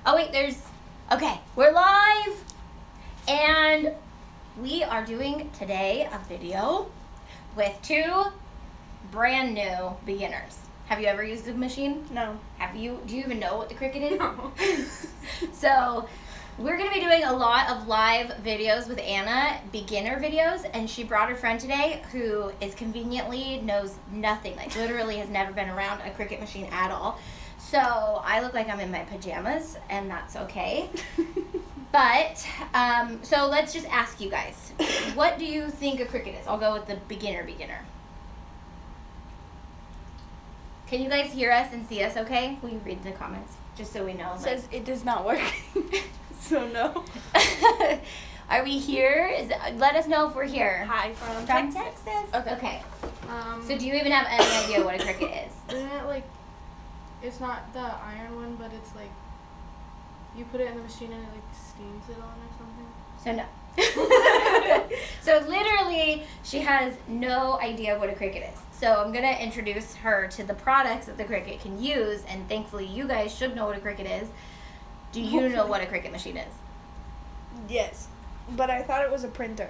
Oh wait, okay, we're live, and we are doing today a video with two brand new beginners. Have you ever used a machine? No. Do you even know what the Cricut is? No. So we're gonna be doing a lot of live videos with Anna, beginner videos, and she brought her friend today who is conveniently knows nothing, like literally has never been around a Cricut machine at all. So I look like I'm in my pajamas, and that's okay. But, so let's just ask you guys, what do you think a Cricut is? I'll go with the beginner. Can you guys hear us and see us okay? Will you read the comments, just so we know? It says it does not work, so no. Are we here? Let us know if we're here. Hi, from Texas. Okay. So do you even have any idea what a Cricut is? Isn't it like, it's not the iron one, but it's like, you put it in the machine and it like steams it on or something? So no. So literally, she has no idea what a Cricut is. So I'm going to introduce her to the products that the Cricut can use, and thankfully you guys should know what a Cricut is. Do you know what a Cricut machine is? Yes, but I thought it was a printer.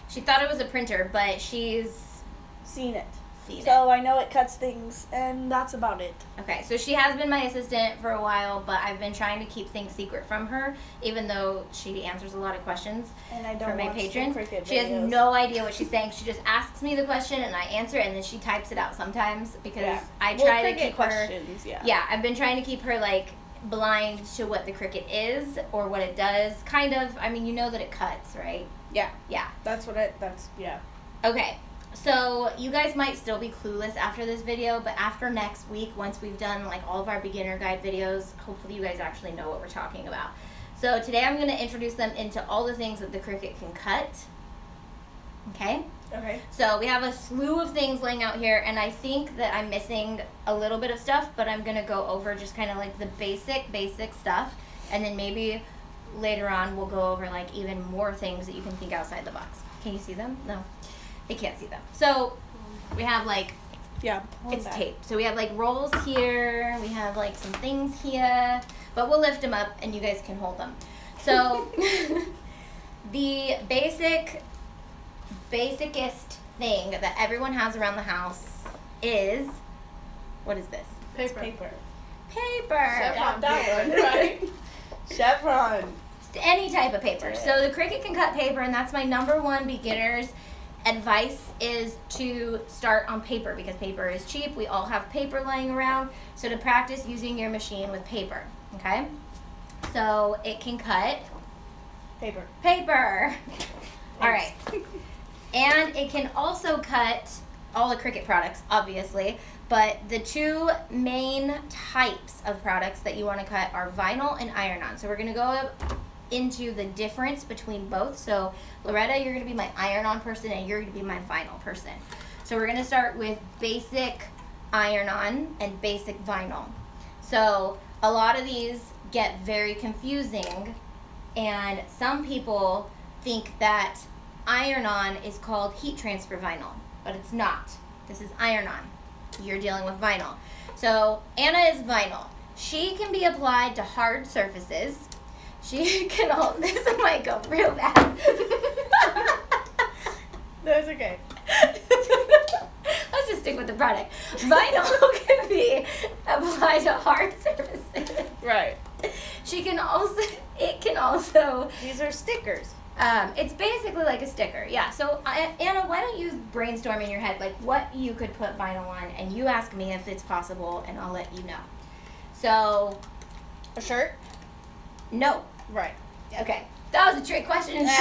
She thought it was a printer, but she's Seen it. seen it. So I know it cuts things, and that's about it. Okay, so she has been my assistant for a while, but I've been trying to keep things secret from her, even though she answers a lot of questions And I don't for my watch the patrons. Cricut She has videos. no idea what she's saying. She just asks me the question, and I answer it, and then she types it out sometimes because I try to keep questions, her. Yeah, I've been trying to keep her like blind to what the Cricut is or what it does. Kind of. I mean, you know that it cuts, right? Yeah. Yeah. Yeah. Okay. So you guys might still be clueless after this video, but after next week, once we've done like all of our beginner guide videos, hopefully you guys actually know what we're talking about. So today I'm going to introduce them into all the things that the Cricut can cut. Okay? Okay. So we have a slew of things laying out here, and I think that I'm missing a little bit of stuff, but I'm going to go over just kind of like the basic stuff, and then maybe later on we'll go over like even more things that you can think outside the box. Can you see them? No. They can't see them. So we have like, it's tape. So we have like rolls here. We have like some things here, but we'll lift them up and you guys can hold them. So the basicest thing that everyone has around the house is, what is this? Paper. Paper. Paper. Got that one right. Chevron. Any type of paper. Yeah. So the Cricut can cut paper, and that's my #1 beginner's advice, is to start on paper because paper is cheap. We all have paper lying around, so to practice using your machine with paper. Okay, so it can cut paper. All right, and it can also cut all the Cricut products, obviously, but the two main types of products that you want to cut are vinyl and iron-on. So we're going to go into the difference between both. So Loretta, you're going to be my iron-on person, and you're going to be my vinyl person. So we're going to start with basic iron-on and basic vinyl. So a lot of these get very confusing, and some people think that iron-on is called heat transfer vinyl, but it's not. This is iron-on. You're dealing with vinyl. So Anna is vinyl. She can be applied to hard surfaces. She can hold, this might go real bad. That's okay. Let's just stick with the product. Vinyl can be applied to hard surfaces. Right. It can also. These are stickers. It's basically like a sticker, yeah. So Anna, why don't you brainstorm in your head like what you could put vinyl on, and you ask me if it's possible, and I'll let you know. So, A shirt? no. Right. Okay, that was a trick question. And she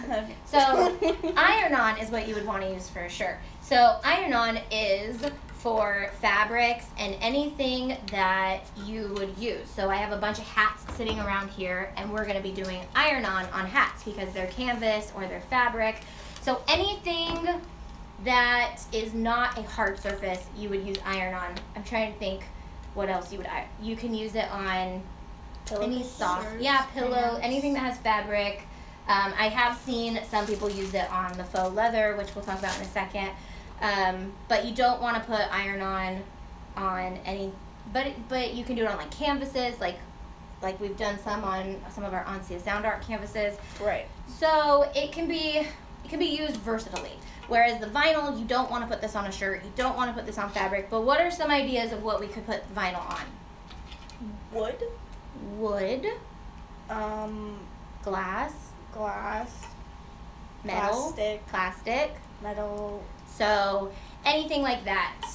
knew it. So iron-on is what you would want to use for a shirt. So iron-on is for fabrics and anything that you would use. So I have a bunch of hats sitting around here, and we're going to be doing iron-on hats because they're canvas or they're fabric. So anything that is not a hard surface, you would use iron-on. I'm trying to think what else you would. You can use it on any soft, pillow, pants. anything that has fabric. I have seen some people use it on the faux leather, which we'll talk about in a second. But you don't want to put iron-on any, but you can do it on like canvases, like like we've done some on some of our ONCIA Sound Art canvases. Right. So it can be used versatilely. Whereas the vinyl, you don't want to put this on a shirt, you don't want to put this on fabric, but what are some ideas of what we could put vinyl on? Wood. Glass. Metal. Plastic. Metal. So anything like that.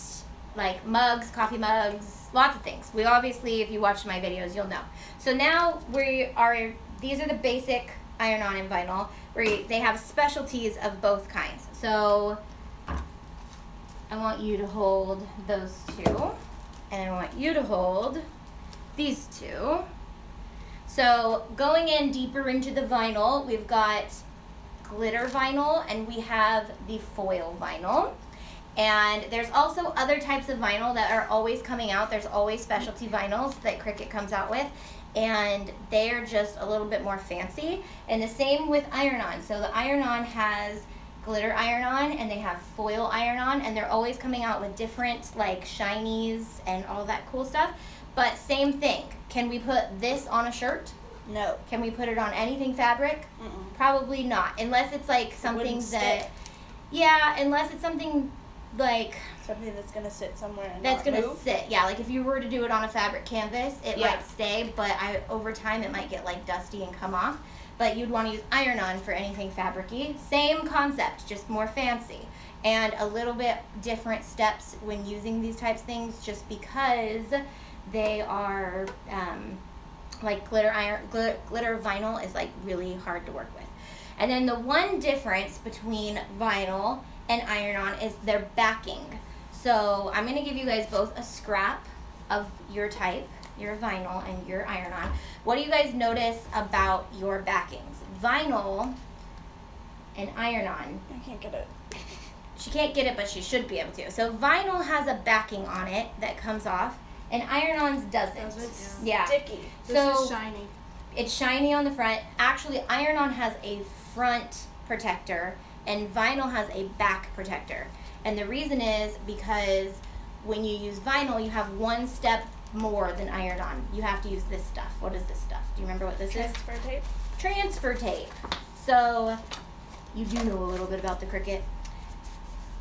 Like mugs, coffee mugs, lots of things. We obviously, if you watch my videos, you'll know. So now these are the basic iron-on and vinyl. They have specialties of both kinds. So I want you to hold those two, and I want you to hold these two. So going in deeper into the vinyl, we've got glitter vinyl and we have the foil vinyl. And there's also other types of vinyl that are always coming out. There's always specialty vinyls that Cricut comes out with, and they're just a little bit more fancy. And the same with iron-on. So the iron-on has glitter iron-on and they have foil iron-on, and they're always coming out with different like shinies and all that cool stuff. But same thing. Can we put this on a shirt? No. Can we put it on anything fabric? Probably not, unless it's like something that, yeah, unless it's something like something that's gonna sit somewhere and that's gonna move. sit. Yeah, like if you were to do it on a fabric canvas, it might stay, but over time it might get like dusty and come off. But you'd want to use iron-on for anything fabric-y. Same concept, just more fancy, and a little bit different steps when using these types of things, just because they are like glitter vinyl is like really hard to work with. And then the one difference between vinyl and iron-on is their backing. So I'm going to give you guys both a scrap of your type, your vinyl and your iron-on. What do you guys notice about your backings? Vinyl and iron-on. I can't get it. She can't get it, but she should be able to. So vinyl has a backing on it that comes off, and iron-on's doesn't. Does it? Yeah. Sticky. This is shiny. It's shiny on the front. Actually, iron-on has a front protector, and vinyl has a back protector. And the reason is because when you use vinyl, you have one step more than iron-on. You have to use this stuff. What is this stuff? Do you remember what this is? Transfer tape. Transfer tape. So you do know a little bit about the Cricut.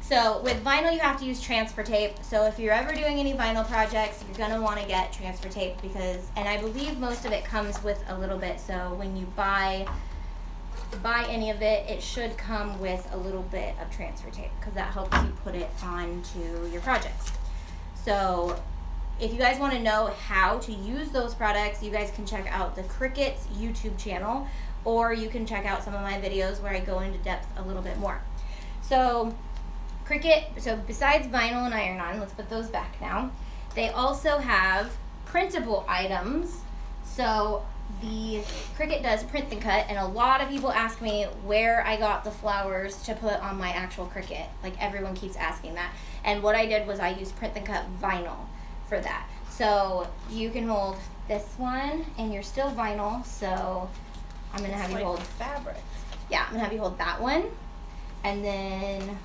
So with vinyl, you have to use transfer tape. So if you're ever doing any vinyl projects, you're gonna wanna get transfer tape because, and I believe most of it comes with a little bit. So when you buy any of it, it should come with a little bit of transfer tape because that helps you put it onto your projects. So if you guys want to know how to use those products, you guys can check out the Cricut's YouTube channel, or you can check out some of my videos where I go into depth a little bit more. So Cricut, so besides vinyl and iron-on, let's put those back now, they also have printable items. So the Cricut does print and cut, and a lot of people ask me where I got the flowers to put on my actual Cricut. Like everyone keeps asking that. And what I did was I used print and cut vinyl for that. So you can hold this one, and you're still vinyl, so I'm gonna have you hold fabric. Yeah, I'm gonna have you hold that one, and then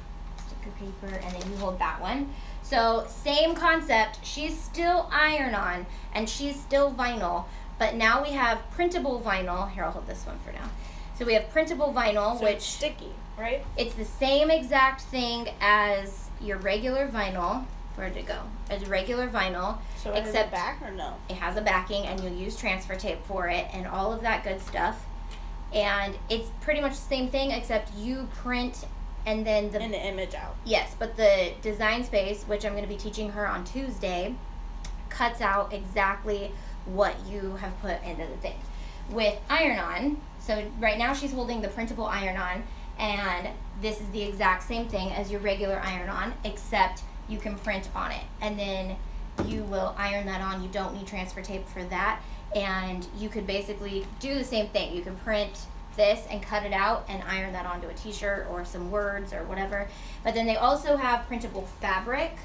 sticker paper, and then you hold that one. So same concept, she's still iron-on, and she's still vinyl, but now we have printable vinyl. Here, I'll hold this one for now. So we have printable vinyl, so which it's sticky, right? It's the same exact thing as your regular vinyl. Where'd it go? As regular vinyl. So it has a back or no? It has a backing, and you'll use transfer tape for it and all of that good stuff. And it's pretty much the same thing, except you print and then an image out. Yes, but the design space, which I'm going to be teaching her on Tuesday, cuts out exactly what you have put into the thing. With iron-on, so right now she's holding the printable iron-on, and this is the exact same thing as your regular iron-on, except you can print on it, and then you will iron that on. You don't need transfer tape for that, and you could basically do the same thing. You can print this and cut it out and iron that onto a t-shirt or some words or whatever. But then they also have printable fabric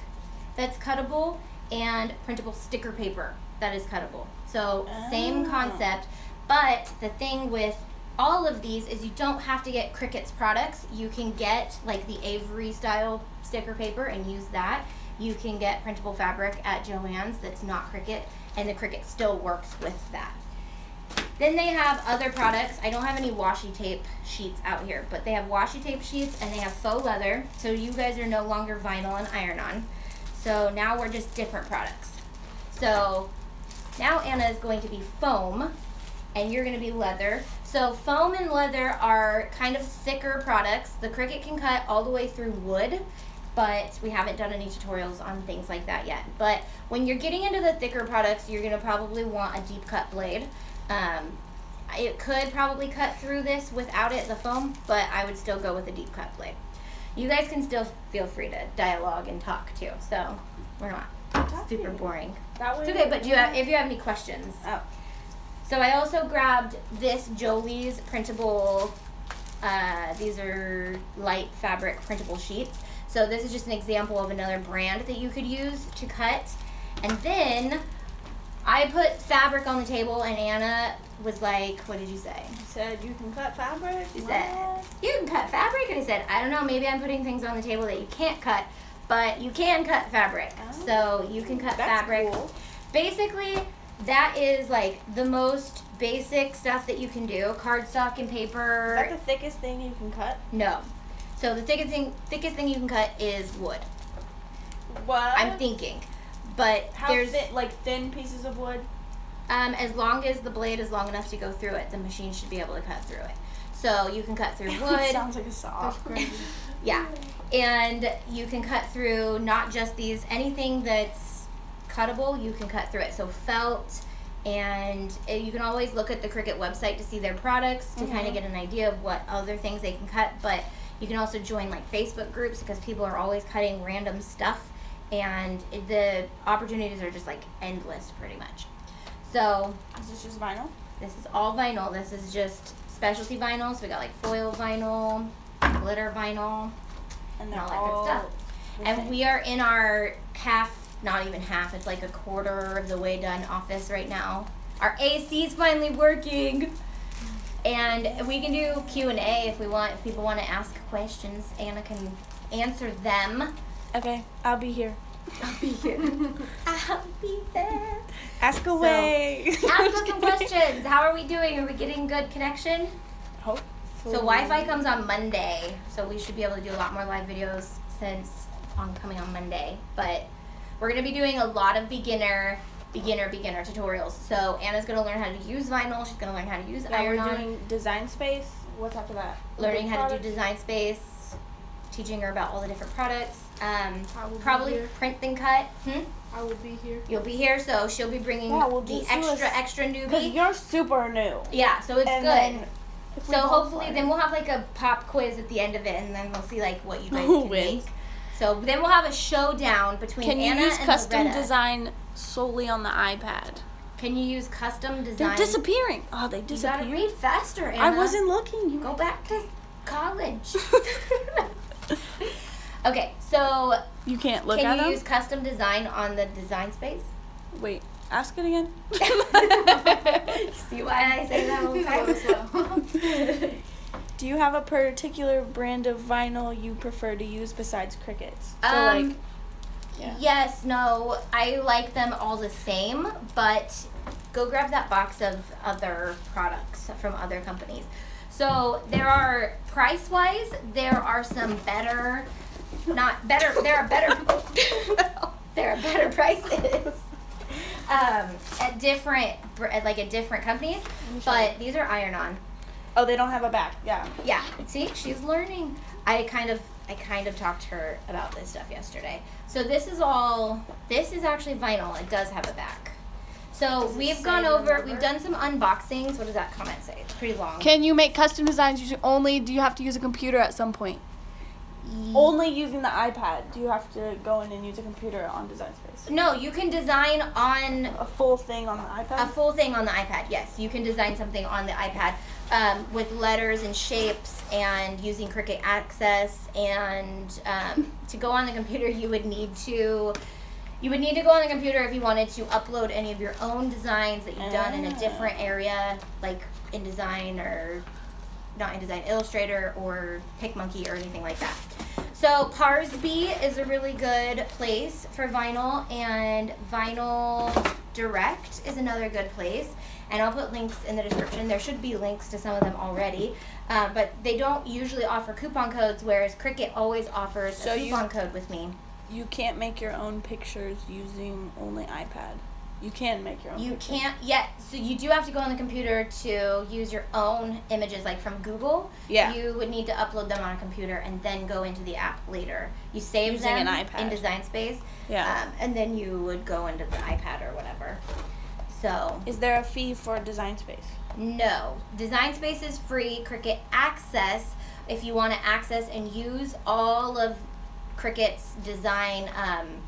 that's cuttable and printable sticker paper that is cuttable. So same concept, but the thing with all of these is you don't have to get Cricut's products. You can get like the Avery style sticker paper and use that. You can get printable fabric at Joann's that's not Cricut, and the Cricut still works with that. Then they have other products. I don't have any washi tape sheets out here, but they have washi tape sheets and they have faux leather. So you guys are no longer vinyl and iron-on. So now we're just different products. So now Anna is going to be foam and you're going to be leather. So foam and leather are kind of thicker products. The Cricut can cut all the way through wood, but we haven't done any tutorials on things like that yet. But when you're getting into the thicker products, you're going to probably want a deep cut blade. It could probably cut through this without it, the foam, but I would still go with a deep cut blade. You guys can still feel free to dialogue and talk too, so we're not super boring. It's okay, but if you have any questions. Oh. So I also grabbed this Jolie's printable, these are light fabric printable sheets. So this is just an example of another brand that you could use to cut. And then I put fabric on the table and Anna was like, what did you say? You said you can cut fabric? She said, you can cut fabric? And I said, I don't know, maybe I'm putting things on the table that you can't cut, but you can cut fabric. Oh, so you can cut fabric. Cool. Basically, that is like the most basic stuff that you can do. Cardstock and paper. Is that the thickest thing you can cut? No. So the thickest thing you can cut is wood. What? I'm thinking. But there's like thin pieces of wood? As long as the blade is long enough to go through it, the machine should be able to cut through it. So you can cut through wood. It sounds like a saw. That's crazy. Yeah. And you can cut through not just these, anything that's cuttable, you can cut through it. So felt, and you can always look at the Cricut website to see their products to kind of get an idea of what other things they can cut. But you can also join like Facebook groups because people are always cutting random stuff. And the opportunities are just like endless pretty much. So is this just vinyl? This is all vinyl. This is just specialty vinyl. So we got like foil vinyl, glitter vinyl, and all that good stuff. And we are in our not even half, it's like a quarter of the way done office right now. Our AC is finally working. And we can do Q&A if we want, if people want to ask questions. Anna can answer them. Okay, I'll be here. I'll be here. I'll be there. Ask away. So, ask us some questions. How are we doing? Are we getting good connection? Hopefully. So Wi-Fi comes on Monday, so we should be able to do a lot more live videos coming on Monday. But we're going to be doing a lot of beginner tutorials. So Anna's going to learn how to use vinyl. She's going to learn how to use iron-on. We're doing design space. What's after that? Learning how to do design space. Teaching her about all the different products. Probably print then cut. I will be here. You'll be here, so she'll be bringing the extra newbie. Because you're super new. Yeah, so it's good. So hopefully then we'll have like a pop quiz at the end of it, and then we'll see like what you guys can make. So then we'll have a showdown between Anna and Loretta. Can you use custom design solely on the iPad? Can you use custom design? They're disappearing. Oh, they disappeared. You gotta read faster, Anna. I wasn't looking. You go back to college. Okay, so you can't look at them? Can you use custom design on the design space? Wait, ask it again. See why I say that all the time? Do you have a particular brand of vinyl you prefer to use besides Cricut's? So Yes, no, I like them all the same, but go grab that box of other products from other companies. So there are, price-wise, there are some better, there are better prices at different companies, but these are iron-on. Oh, they don't have a back. Yeah. Yeah. See, she's learning. I kind of talked to her about this stuff yesterday. So this is actually vinyl. It does have a back. So we've gone over, we've done some unboxings. What does that comment say? It's pretty long. Can you make custom designs do you have to use a computer at some point? Only using the iPad. Do you have to go in and use a computer on Design Space? No, you can design on a full thing on the iPad? A full thing on the iPad, yes. You can design something on the iPad with letters and shapes and using Cricut Access. And to go on the computer, you would need to go on the computer if you wanted to upload any of your own designs that you've done in a different area, like InDesign or not InDesign, Illustrator or PicMonkey or anything like that. So Parsby is a really good place for vinyl, and Vinyl Direct is another good place. and I'll put links in the description. There should be links to some of them already, but they don't usually offer coupon codes, whereas Cricut always offers a coupon code with me. You can't make your own pictures using only iPad. You can make your own pictures. Can't yet. So you do have to go on the computer to use your own images, like from Google. Yeah. You would need to upload them on a computer and then go into the app later. You save using them an iPad. in Design Space. Yeah. And then you would go into the iPad or whatever. So. Is there a fee for Design Space? No. Design Space is free. Cricut Access, if you want to access and use all of Cricut's design,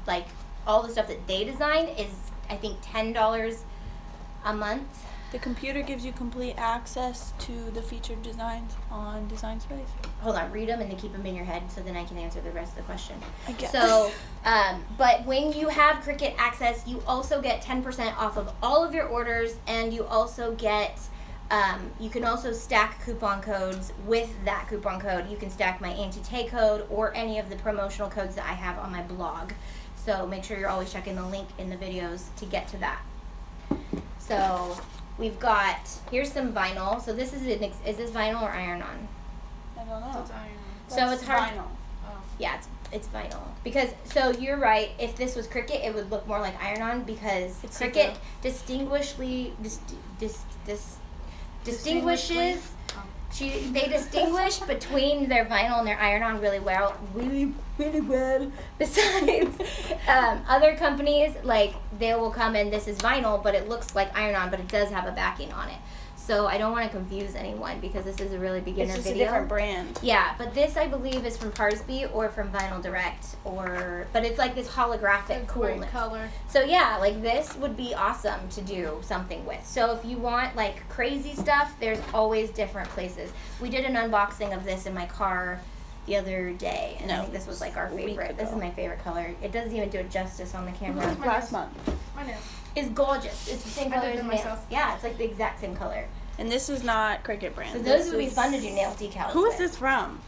like all the stuff that they design, is I think $10 a month. The computer gives you complete access to the featured designs on Design Space. Hold on, read them and then keep them in your head so then I can answer the rest of the question. I guess. So, but when you have Cricut Access, you also get 10% off of all of your orders, and you also get, you can also stack coupon codes with that coupon code. You can stack my anti-tay code or any of the promotional codes that I have on my blog. So make sure you're always checking the link in the videos to get to that. So we've got, here's some vinyl. So this is this vinyl or iron-on? I don't know. It's iron. So it's hard. Vinyl. Oh. Yeah, it's vinyl. Because, so you're right, if this was Cricut, it would look more like iron-on because Cricut distinguishes. They distinguish between their vinyl and their iron-on really well. Besides, other companies, like, they will come and this is vinyl, but it looks like iron-on, but it does have a backing on it. So I don't want to confuse anyone because this is a really beginner video. It's just video. a different brand. Yeah, but this I believe is from Parsby or from Vinyl Direct, but it's like this holographic coolness. Color. So yeah, like this would be awesome to do something with. So if you want like crazy stuff, there's always different places. We did an unboxing of this in my car the other day, and I think this was like our favorite. This is my favorite color. It doesn't even do it justice on the camera. Last month. My nails. It's gorgeous. It's the same color as myself. nails. Yeah, it's like the exact same color. And this is not Cricut brand. So those would be fun to do nail decals. Who is with. this from?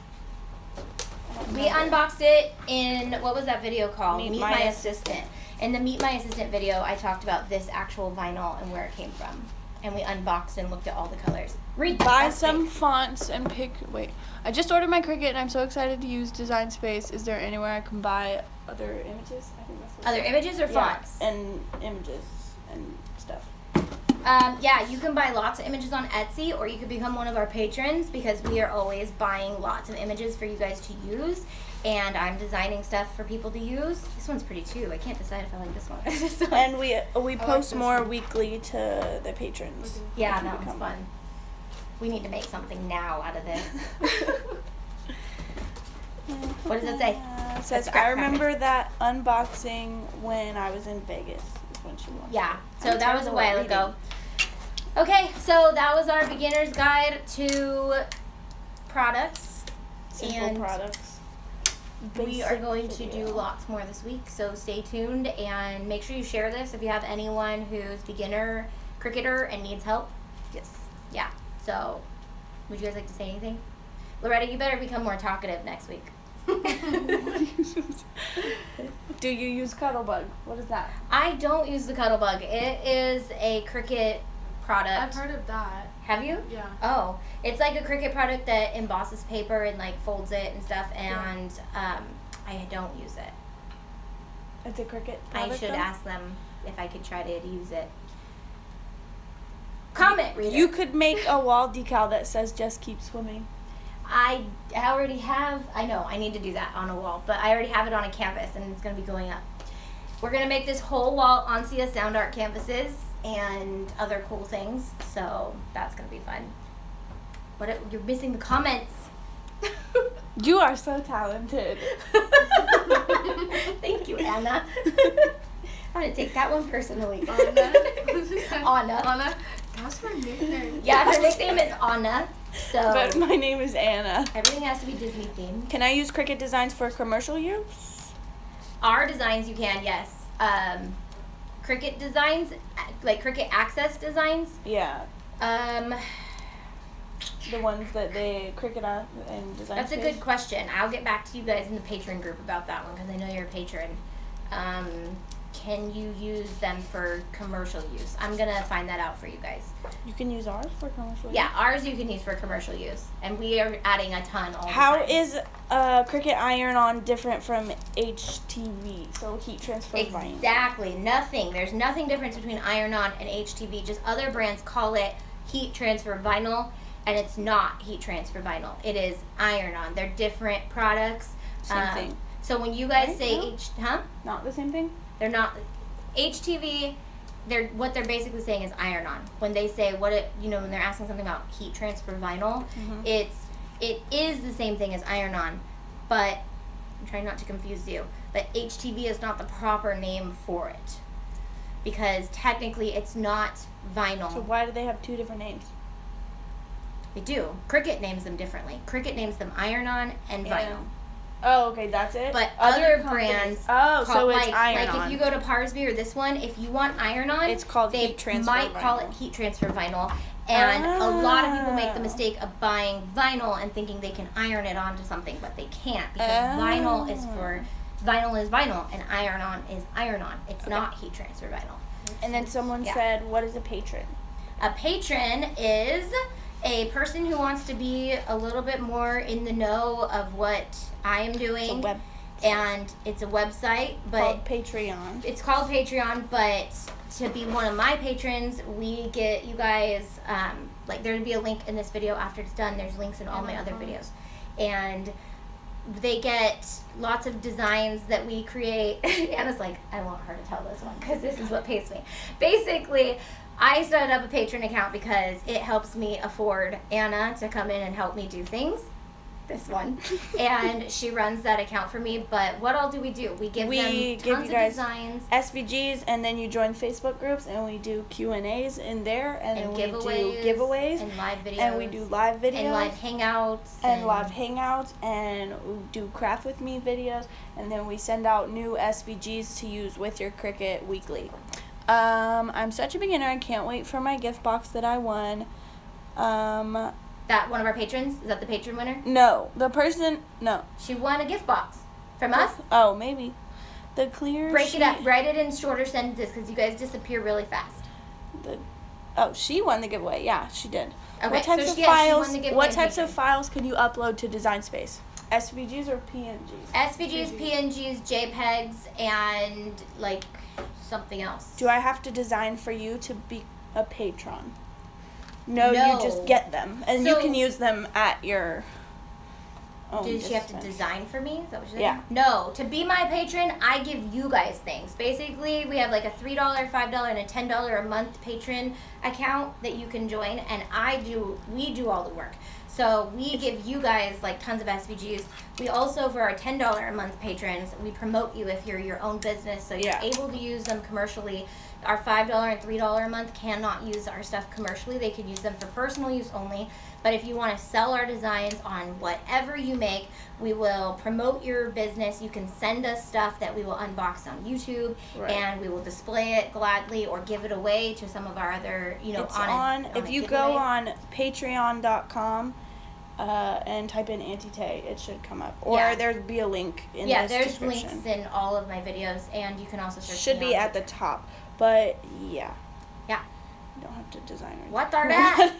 We unboxed it in, what was that video called? Meet My Assistant. In the Meet My Assistant video, I talked about this actual vinyl and where it came from. And we unboxed and looked at all the colors. Buy some fonts and pick. Wait, I just ordered my Cricut and I'm so excited to use Design Space. Is there anywhere I can buy other images? I think that's what Other images or fonts? And images and stuff. Yeah, you can buy lots of images on Etsy, or you could become one of our patrons because we are always buying lots of images for you guys to use. And I'm designing stuff for people to use. This one's pretty too. I can't decide if I like this one. And we post more weekly to the patrons. Yeah, that one's fun. We need to make something now out of this. What does it say? It says, I remember that unboxing when I was in Vegas. Is when she launched Yeah, it. so that was a while ago. Okay, so that was our beginner's guide to products. Simple products. We are going to do lots more this week, so stay tuned and make sure you share this if you have anyone who's beginner cricketer and needs help. Yes. Yeah, so would you guys like to say anything? Loretta, you better become more talkative next week. Do you use Cuttlebug? What is that? I don't use the Cuttlebug. It is a Cricut product. I've heard of that. Have you? Yeah. Oh, it's like a Cricut product that embosses paper and like folds it and stuff, and I don't use it. It's a Cricut product. I should ask them if I could try to use it. Comment, reader. You could make a wall decal that says "Just keep swimming." I already have. I know I need to do that on a wall, but I already have it on a canvas, and it's going to be going up. We're going to make this whole wall on Sia Sound Art canvases and other cool things, so that's going to be fun. You're missing the comments. You are so talented. Thank you, Anna. I'm going to take that one personally. Anna. Anna. That's her nickname. Yeah, her nickname is Anna. So But my name is Anna. Everything has to be Disney themed. Can I use Cricut designs for commercial use? Our designs you can, yes. Cricut designs, like Cricut Access designs. Yeah. The ones that they Cricut on and design. That's a good question. I'll get back to you guys in the Patreon group about that one because I know you're a patron. can you use them for commercial use? I'm going to find that out for you guys. You can use ours for commercial use? Yeah, ours you can use for commercial use. And we are adding a ton all the time. How is Cricut iron-on different from HTV, so heat transfer vinyl? Exactly. Nothing. There's nothing different between iron-on and HTV. Just other brands call it heat transfer vinyl, and it's not heat transfer vinyl. It is iron-on. They're different products. Same thing. So when you guys say Not the same thing? They're not. HTV, what they're basically saying is iron-on. When they say when they're asking something about heat transfer vinyl, it is the same thing as iron-on, but I'm trying not to confuse you. But HTV is not the proper name for it, because technically it's not vinyl. So why do they have two different names? They do. Cricut names them differently. Cricut names them iron-on and vinyl. Oh, okay, that's it. But other brands, so it's iron-on. Like if you go to Parsby or this one, if you want iron-on, it's called heat transfer vinyl. They might call it heat transfer vinyl. And a lot of people make the mistake of buying vinyl and thinking they can iron it onto something, but they can't, because vinyl is vinyl and iron-on is iron-on. It's not heat transfer vinyl. And then someone said, what is a patron? A patron is a person who wants to be a little bit more in the know of what I am doing. And it's a website, but called Patreon. It's called Patreon, but to be one of my patrons, we get you guys, there'll be a link in this video after it's done. There's links in all my other videos. And they get lots of designs that we create. Anna's like, I want her to tell this one because this is what pays me. Basically, I set up a patron account because it helps me afford Anna to come in and help me do things. This one. And she runs that account for me. But what all do? We give them tons of designs. SVGs, and then you join Facebook groups, and we do Q&As in there, and then we do giveaways. And live videos. And we do live videos. And live hangouts. And live hangouts, and we do craft with me videos, and then we send out new SVGs to use with your Cricut weekly. I'm such a beginner. I can't wait for my gift box that I won. That one of our patrons? Is that the patron winner? No. The person, no. She won a gift box from us. Oh, maybe. The clear Break it up. Write it in shorter sentences because you guys disappear really fast. She won the giveaway. Yeah, she did. Okay, what types of files? What types of files can you upload to Design Space? SVGs or PNGs? SVGs, PNGs, JPEGs, and something else. Do I have to design for you to be a patron? No, you just get them, and you can use them at your own. Does she have to design for me? Is that what you're saying? Yeah. No, to be my patron, I give you guys things. Basically, we have a $3, $5, and a $10 a month patron account that you can join, and we do all the work. So we give you guys tons of SVGs. We also, for our $10 a month patrons, we promote you if you're your own business, so you're able to use them commercially. Our $5 and $3 a month cannot use our stuff commercially. They can use them for personal use only. But if you want to sell our designs on whatever you make, we will promote your business. You can send us stuff that we will unbox on YouTube, and we will display it gladly or give it away to some of our other, if you go on patreon.com and type in Auntie Tay, it should come up. Or there'll be a link in this description. There's links in all of my videos, and you can also search. Should be at the top. But yeah. Yeah. You don't have to design it. What are that?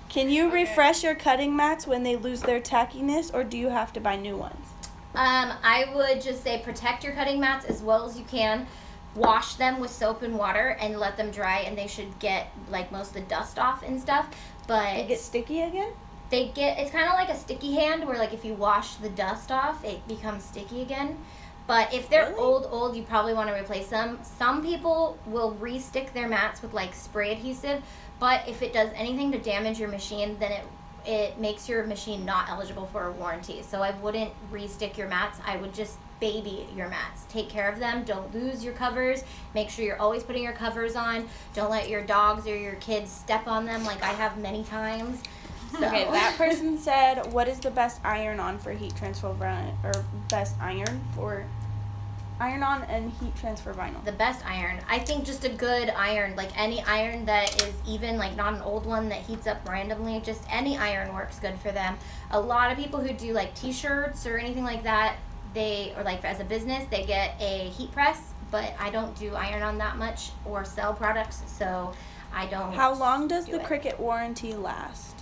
Can you refresh your cutting mats when they lose their tackiness, or do you have to buy new ones? I would just say protect your cutting mats as well as you can. Wash them with soap and water and let them dry, and they should get most of the dust off and stuff. But they get sticky again? It's kind of like a sticky hand where if you wash the dust off, it becomes sticky again. But if they're old, you probably want to replace them. Some people will re-stick their mats with spray adhesive, but if it does anything to damage your machine, then it makes your machine not eligible for a warranty. So I wouldn't re-stick your mats. I would just baby your mats. Take care of them. Don't lose your covers. Make sure you're always putting your covers on. Don't let your dogs or your kids step on them like I have many times. So. Okay, that person said, what is the best iron-on for heat transfer vinyl, or best iron for iron-on and heat transfer vinyl? The best iron. I think just a good iron, any iron that is even, not an old one that heats up randomly, just any iron works good for them. A lot of people who do, t-shirts or anything like that, or like as a business, they get a heat press, but I don't do iron-on that much or sell products, so I don't. How long does the Cricut warranty last?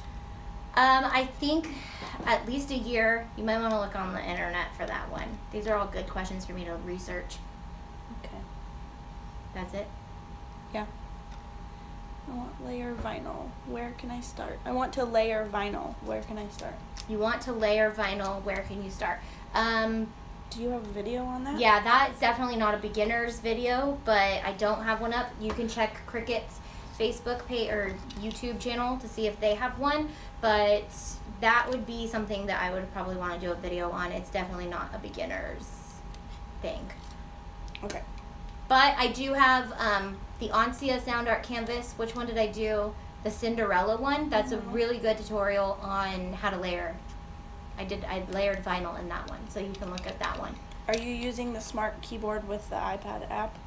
I think at least a year. You might want to look on the internet for that one. These are all good questions for me to research. Okay. That's it? Yeah. I want layer vinyl. Where can I start? I want to layer vinyl. Where can I start? You want to layer vinyl. Where can you start? Do you have a video on that? Yeah, that's definitely not a beginner's video, but I don't have one up. You can check Cricut's Facebook page or YouTube channel to see if they have one, but that would be something that I would probably want to do a video on. It's definitely not a beginner's thing. Okay. But I do have the Oncia Sound Art Canvas. Which one did I do? The Cinderella one. That's a really good tutorial on how to layer. I layered vinyl in that one, so you can look at that one. Are you using the smart keyboard with the iPad app?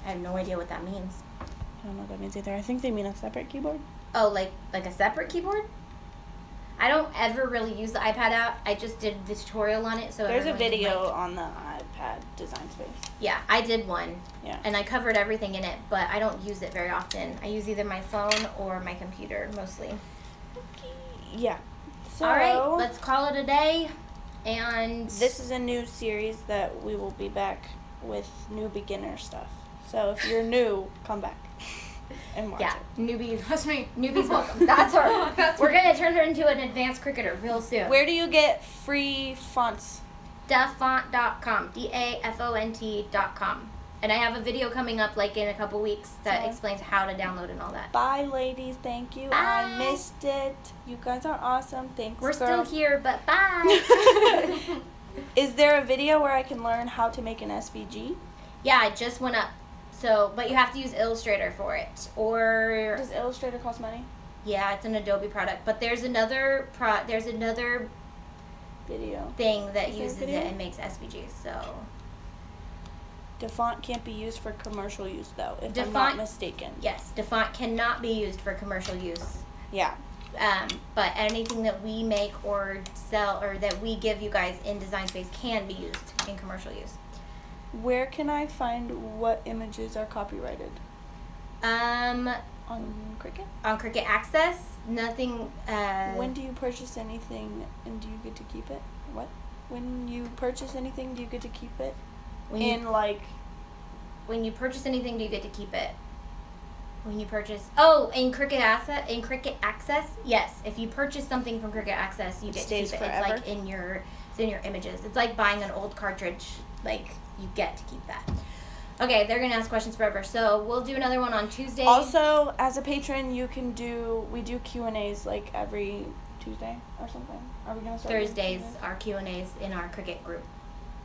I have no idea what that means. I don't know what that means either. I think they mean a separate keyboard. Oh, like a separate keyboard? I don't ever really use the iPad app. I just did the tutorial on it. So there's a video on the iPad Design Space. Yeah, I did one. Yeah. And I covered everything in it, but I don't use it very often. I use either my phone or my computer mostly. Yeah. So, all right, let's call it a day. And this is a new series that we will be back with new beginner stuff. So if you're new, come back and watch it. Newbies. That's me. Newbies welcome. That's her. We're going to turn her into an advanced cricketer real soon. Where do you get free fonts? Dafont.com. DAFONT.com. And I have a video coming up like in a couple weeks that explains how to download and all that. Bye, ladies. Thank you. Bye. I missed it. You guys are awesome. Thanks, We're girl. still here, but bye. Is there a video where I can learn how to make an SVG? Yeah, it just went up. So, but you have to use Illustrator for it. Or does Illustrator cost money? Yeah, it's an Adobe product. But there's another video thing that uses it and makes SVGs. So DaFont can't be used for commercial use, though, if I'm not mistaken. Yes, DaFont cannot be used for commercial use. Yeah. But anything that we make or sell or that we give you guys in Design Space can be used in commercial use. Where can I find what images are copyrighted? On Cricut? On Cricut Access, nothing. When do you purchase anything and do you get to keep it? What? When you purchase anything, do you get to keep it? When you purchase anything, do you get to keep it? When you purchase, in Cricut Access, yes. If you purchase something from Cricut Access, you get to keep it. Forever. It's like in your images. It's like buying an old cartridge. Like you get to keep that. Okay, they're gonna ask questions forever. So we'll do another one on Tuesday. Also, as a patron, we do Q&As like every Tuesday or something. Are we gonna start? Thursdays are Q&As in our Cricut group.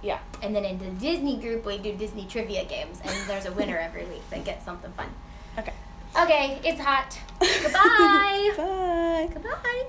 Yeah. And then in the Disney group, we do Disney trivia games, and there's a winner every week that gets something fun. Okay. Okay, it's hot. Goodbye. Bye. Goodbye.